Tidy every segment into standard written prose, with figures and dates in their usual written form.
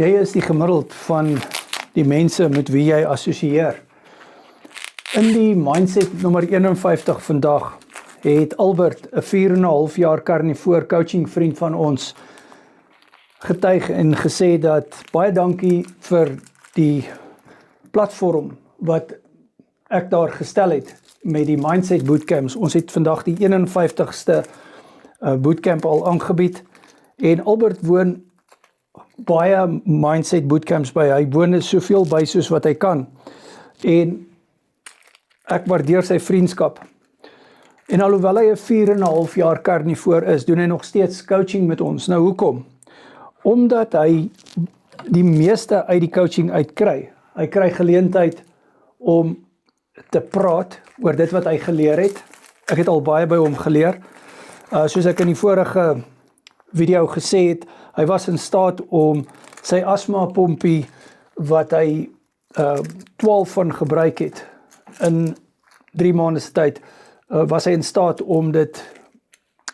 Jy is die gemiddeld van die mense met wie jy assosieer. In die mindset nommer 51 vandag het Albert, 'n 4,5 jaar karnivoor coaching vriend van ons, getuig en gesê dat baie dankie vir die platform wat ek daar gestel het met die Mindset Bootcamps. Ons het vandag die 51ste bootcamp al aangebied en Albert woon baie Mindset Bootcamps by. Hy woon soveel by soos wat hy kan en ek waardeer sy vriendskap. En alhoewel hy 'n 4,5 jaar karnivoor is, doen hy nog steeds coaching met ons. Nou hoekom? Omdat hy die meeste uit die coaching uitkry. Hy kry geleentheid om te praat oor dit wat hy geleer het. Ek het al baie by hom geleer. Soos ek in die vorige video gesê het, hy was in staat om sy asma pompie wat hy 12 van gebruik het in 3 maande se tyd, was hy in staat om dit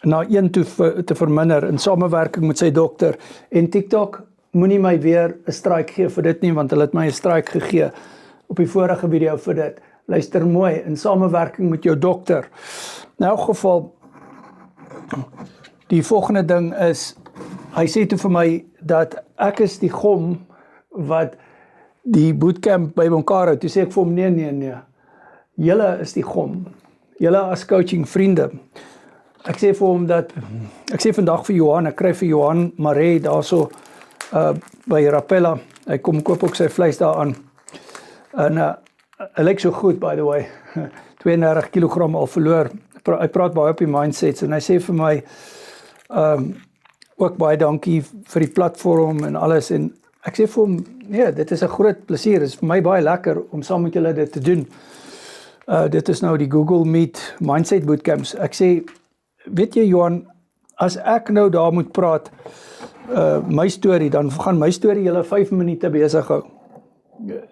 na 1 toe te verminder in samewerking met sy dokter. En TikTok, moenie my weer 'n strike gee vir dit nie, want hulle het my 'n strike gegee op die vorige video vir dit. Luister mooi, in samewerking met jou dokter. In elk geval, die volgende ding is, hy sê toe vir my dat ek is die gom wat die bootcamp by mekaar hou. Toe sê ek vir hom, nee. Julle is die gom. Julle as coaching vriende. Ek sê vir hom dat, ek sê vandag vir Johan, ek kry vir Johan Maree daarso by Rapella. Hy kom koop ook sy vleis daar aan. En hy lyk so goed, by the way. 32 kilogram al verloor. Hy praat baie op die mindsets en hy sê vir my ook baie dankie vir die platform en alles. En ek sê vir hom, nee, dit is 'n groot plesier. Dit is vir my baie lekker om saam met julle dit te doen. Dit is nou die Google Meet Mindset Bootcamps. Ek sê, weet jy Johan, as ek nou daar moet praat, my storie, dan gaan my storie julle 5 minute besig hou.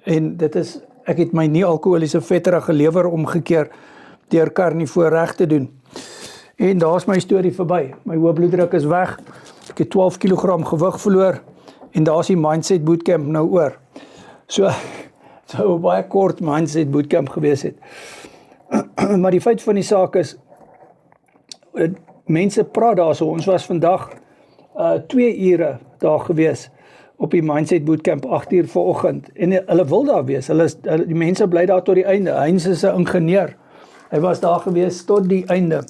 En dit is, ek het my nie alkoholiese vetterige lewer omgekeer deur karnivoor reg te doen. En daar's my storie verby. My hoë bloeddruk is weg. Ek het 12 kilogram gewig verloor en daar's die Mindset Bootcamp nou oor. So baie kort Mindset Bootcamp gewees het. Maar die feit van die saak is, mense praat daarso. Ons was vandag 2 ure daar gewees op die Mindset Bootcamp 8 uur vanoggend en hulle wil daar wees. Die mense bly daar tot die einde. Heinz is 'n ingenieur. Hy was daar gewees tot die einde.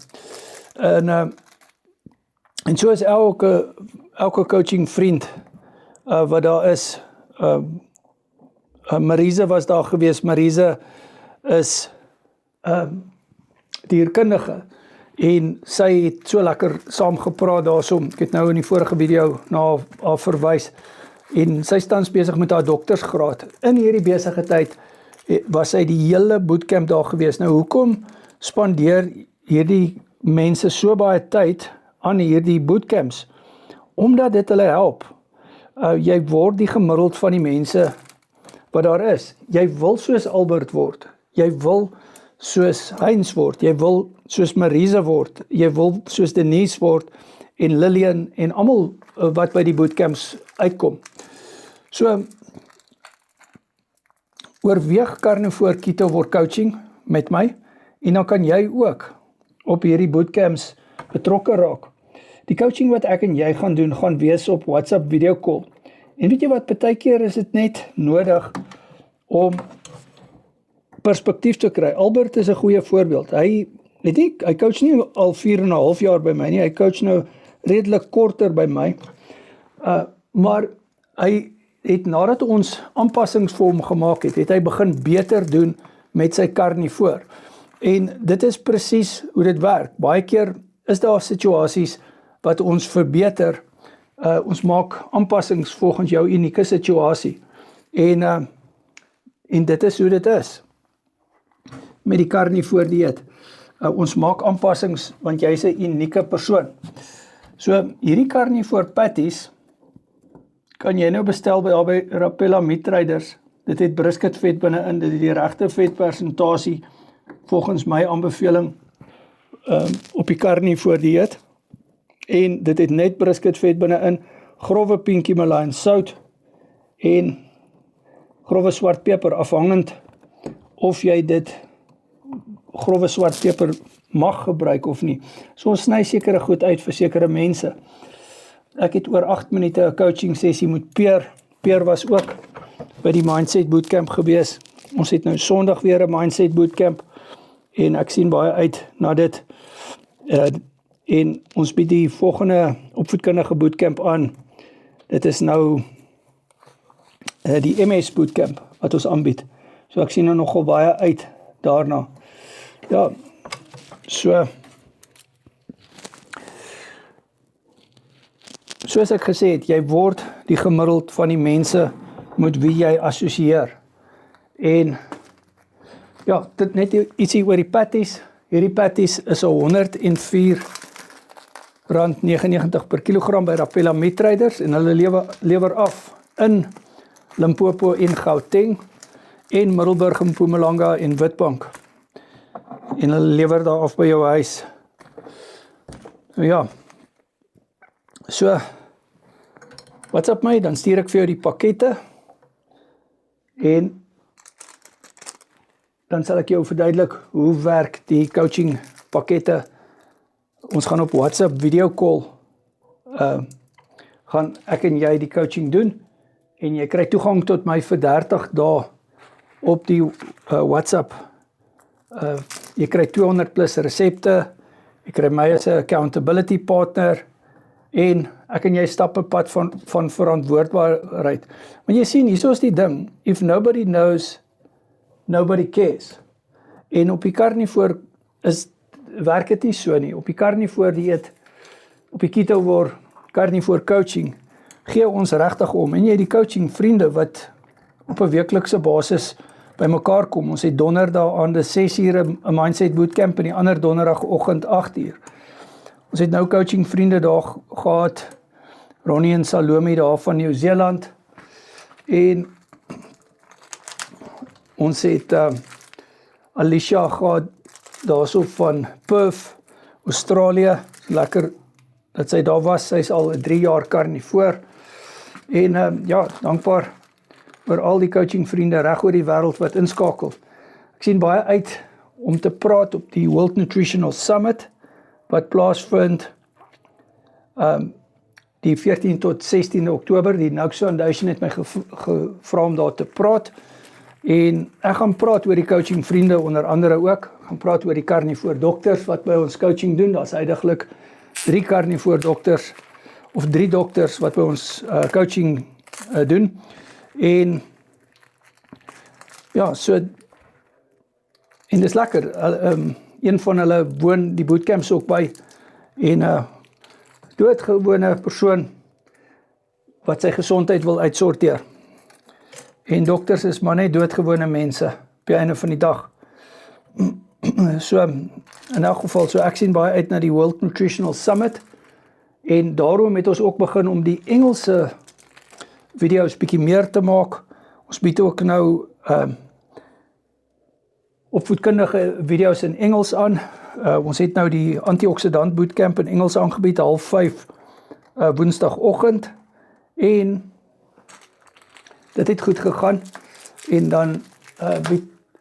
En so is elke coaching vriend wat daar is. Marise was daar gewees. Marise is dierkundige en sy het so lekker saam gepraat daarsom. Ek het nou in die vorige video na haar verwys en sy staan besig met haar doktersgraad. In hierdie besige tyd was sy die hele bootcamp daar gewees. Nou hoekom spandeer hierdie mense so baie tyd aan hierdie bootcamps? Omdat dit hulle help. Jy word die gemiddeld van die mense wat daar is. Jy wil soos Albert word. Jy wil soos Heinz word. Jy wil soos Marise word. Jy wil soos Denise word en Lillian en almal wat by die bootcamps uitkom. So, oorweeg karnivoor keto word coaching met my en dan kan jy ook op hierdie bootcamps betrokke raak. Die coaching wat ek en jy gaan doen, gaan wees op WhatsApp video call. En weet jy wat, partykeer is dit net nodig om perspektief te kry. Albert is 'n goeie voorbeeld. Hy coach nie al 4,5 jaar by my nie. Hy coach nou redelik korter by my. Maar hy het nadat ons aanpassings vir hom gemaak het hy begin beter doen met sy karnivoor. En dit is presies hoe dit werk. Baie keer is daar situasies wat ons verbeter. Ons maak aanpassings volgens jou unieke situasie. En dit is hoe dit is. Met die karnivoor dieet. Ons maak aanpassings want jy's 'n unieke persoon. So hierdie karnivoor patties kan jy nou bestel by Rapella Meat Traders. Dit het brisketvet binne-in, dit het die regte vetpersentasie volgens my aanbeveling op die karnivoor dieet. En dit het net brisketvet binne-in, grove pinkie malaai en sout en grove swart peper, afhangend of jy dit grove swart peper mag gebruik of nie. So ons sny sekere goed uit vir sekere mense. Ek het oor 8 minute 'n coaching sessie met Peer. Peer was ook by die Mindset Bootcamp gewees. Ons het nou Sondag weer 'n Mindset Bootcamp en ek sien baie uit na dit. En ons bied die volgende opvoedkundige bootcamp aan. Dit is nou die MS Bootcamp wat ons aanbied. So ek sien nou nogal baie uit daarna. Ja, soos ek gesê het, jy word die gemiddeld van die mense met wie jy assosieer. En ja, dit net ietsie oor die patties. Hierdie patties is R104.99 per kilogram by Rapella Meat Traders en hulle lewer af in Limpopo en Gauteng en Middelburg en Mpumalanga en Witbank. En hulle lewer daar af by jou huis. Ja. So, WhatsApp my, dan stuur ek vir jou die pakkette en dan sal ek jou verduidelik hoe werk die coaching pakkette. Ons gaan op WhatsApp video call gaan ek en jy die coaching doen en jy kry toegang tot my vir 30 dae op die WhatsApp. Jy kry 200 plus resepte, jy kry my as 'n accountability partner en ek en jy stap 'n pad van verantwoordbaarheid. Maar jy sien, hier is die ding, if nobody knows, nobody cares. En op die carnivore werk dit nie so nie. Op die carnivore dieet, op die keto carnivore coaching, gee ons regtig om. En jy die coaching vriende wat op 'n weeklikse basis by mekaar kom. Ons het donderdag aande 6 uur 'n Mindset Bootcamp en die ander donderdagoggend 8 uur. Ons het nou coaching vriende daar gehad, Ronnie en Salome daar van Nieu-Seeland en ons het Alicia gehad daarso van Perth, Australië. Lekker dat sy daar was. Sy is al 3 jaar carnivore. En ja, dankbaar vir al die coaching vriende reg oor die wêreld wat inskakel. Ek sien baie uit om te praat op die World Nutritional Summit wat plaasvind die 14 tot 16 Oktober. Die Noakes Foundation het my gevra om daar te praat. En ek gaan praat oor die coaching vriende onder andere ook. Ek gaan praat oor die carnivore dokters wat by ons coaching doen. Daar's uiteindelik 3 carnivore dokters of 3 dokters wat by ons coaching doen. En ja, so en dis lekker. Een van hulle woon die bootcamps ook by en doodgewone persoon wat sy gesondheid wil uitsorteer. En dokters is maar net doodgewone mense op die einde van die dag. So in elk geval, so ek sien baie uit na die World Nutritional Summit en daarom het ons ook begin om die Engelse video's bietjie meer te maak. Ons bied ook nou opvoedkundige video's in Engels aan. Ons het nou die Antioxidant Bootcamp in Engels aangebied, 4:30 woensdagoggend en dit het goed gegaan en dan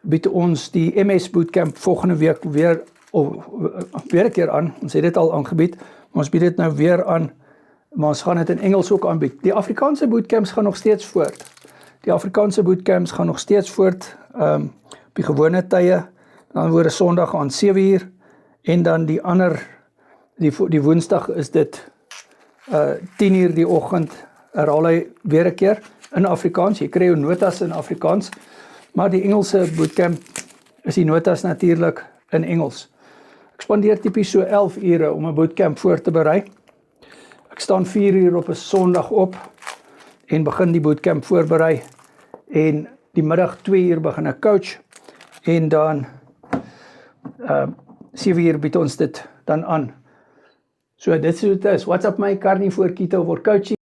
bied ons die MS Bootcamp volgende week weer 'n keer aan. Ons het dit al aangebied, maar ons bied dit nou weer aan, maar ons gaan dit in Engels ook aanbied. Die Afrikaanse bootcamps gaan nog steeds voort. Die Afrikaanse bootcamps gaan nog steeds voort op die gewone tye. Dan word Sondag aan 7 uur en dan die ander die Woensdag is dit 10 uur die oggend. Herhaal hy weer 'n keer in Afrikaans. Jy kry jou notas in Afrikaans, maar die Engelse bootcamp is die notas natuurlik in Engels. Ek spandeer tipies so 11 ure om 'n bootcamp voor te berei. Ek staan 4 uur op 'n Sondag op en begin die bootcamp voorberei en die middag 2 uur begin ek coach en dan 7 uur bied ons dit dan aan. So dit is hoe dit is. WhatsApp my Carnivore Keto vir coaching.